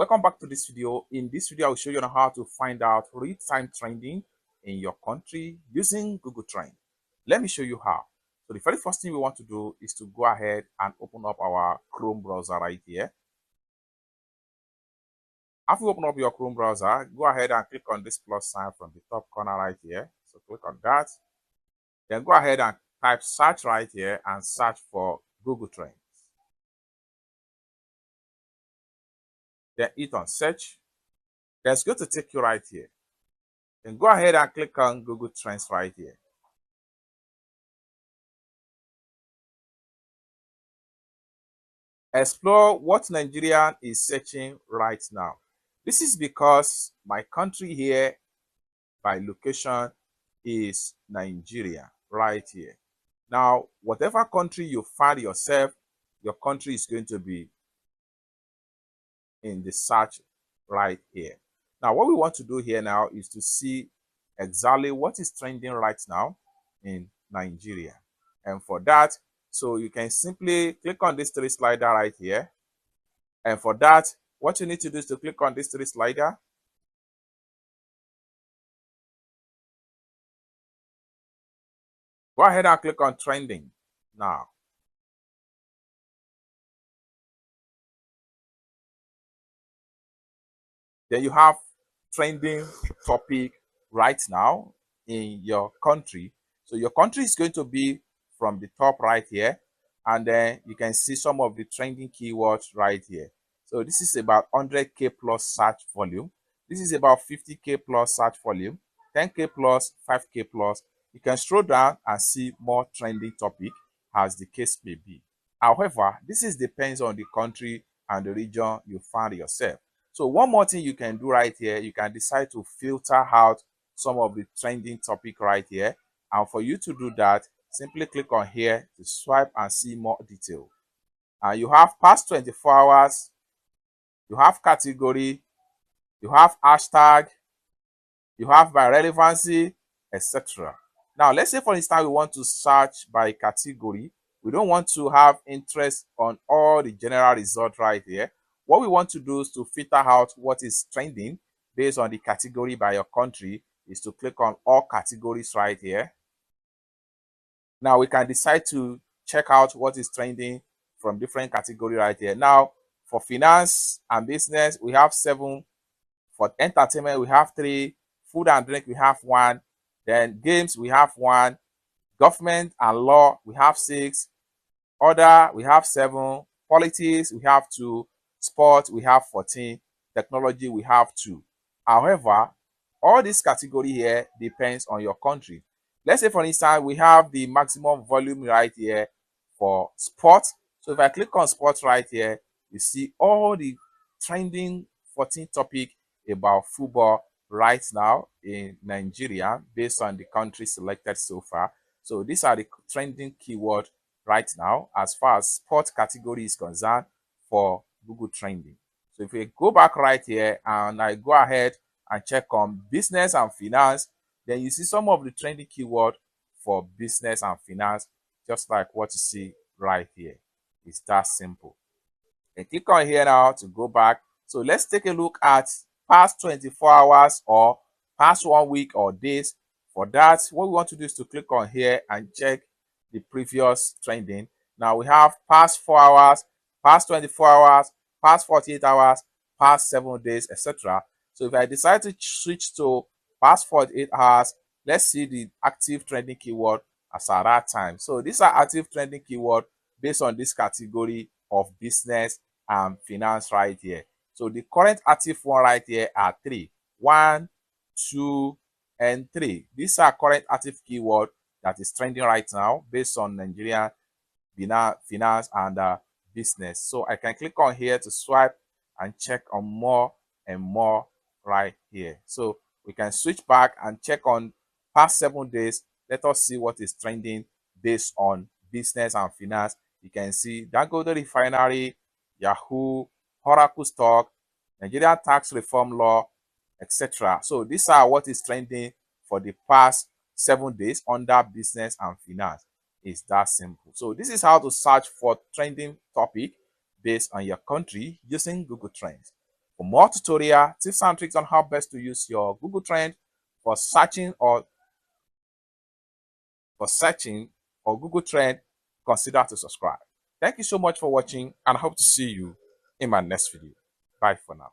Welcome back to this video. In this video, I'll show you on how to find out real-time trending in your country using Google Trend. Let me show you how. So the very first thing we want to do is to go ahead and open up our Chrome browser right here. After you open up your Chrome browser, go ahead and click on this plus sign from the top corner right here. So click on that. Then go ahead and type search right here and search for Google Trends. Then hit on search. Then it's going to take you right here. Then go ahead and click on Google Trends right here. Explore what Nigerian is searching right now. This is because my country here by location is Nigeria right here. Now, whatever country you find yourself, your country is going to be in the search right here. Now, what we want to do here now is to see exactly what is trending right now in Nigeria. And for that, so you can simply click on this three slider right here. And for that, what you need to do is to click on this three slider. Go ahead and click on trending now. Then you have trending topic right now in your country. So your country is going to be from the top right here. And then you can see some of the trending keywords right here. So this is about 100K plus search volume. This is about 50K plus search volume, 10K plus, 5K plus. You can scroll down and see more trending topic as the case may be. However, this is depends on the country and the region you find yourself. So one more thing you can do right here, you can decide to filter out some of the trending topic right here. And for you to do that, simply click on here to swipe and see more detail. And you have past 24 hours, you have category, you have hashtag, you have by relevancy, etc. Now, let's say for instance, we want to search by category. We don't want to have interest on all the general results right here. What we want to do is to filter out what is trending based on the category by your country is to click on all categories right here. Now we can decide to check out what is trending from different category right here. Now for finance and business, we have 7. For entertainment, we have 3. Food and drink, we have 1. Then games, we have 1. Government and law, we have 6. Other, we have 7. Politics, we have 2. Sport, we have 14. Technology, we have 2. However, all this category here depends on your country. Let's say, for instance, we have the maximum volume right here for sport. So if I click on sports right here, you see all the trending 14 topic about football right now in Nigeria based on the country selected so far. So these are the trending keyword right now as far as sport category is concerned for Google trending. So if we go back right here and I go ahead and check on business and finance, then you see some of the trending keyword for business and finance, just like what you see right here. It's that simple. And click on here now to go back. So let's take a look at past 24 hours or past 1 week or days. For that, what we want to do is to click on here and check the previous trending. Now we have past 4 hours, past 24 hours, past 48 hours, past 7 days, etc. So if I decide to switch to past 48 hours, let's see the active trending keyword as at that time. So these are active trending keyword based on this category of business and finance right here. So the current active one right here are 3. 1, 2, and 3. These are current active keyword that is trending right now based on Nigerian finance and business. So I can click on here to swipe and check on more and more right here. So we can switch back and check on past 7 days. Let us see what is trending based on business and finance. You can see Dangote Refinery, Yahoo, Oracle stock, Nigerian tax reform law, etc. So these are what is trending for the past 7 days under business and finance. It's that simple. So this is how to search for trending topic based on your country using Google Trends. For more tutorial, tips and tricks on how best to use your Google Trend for searching or Google Trend, consider to subscribe. Thank you so much for watching, and I hope to see you in my next video. Bye for now.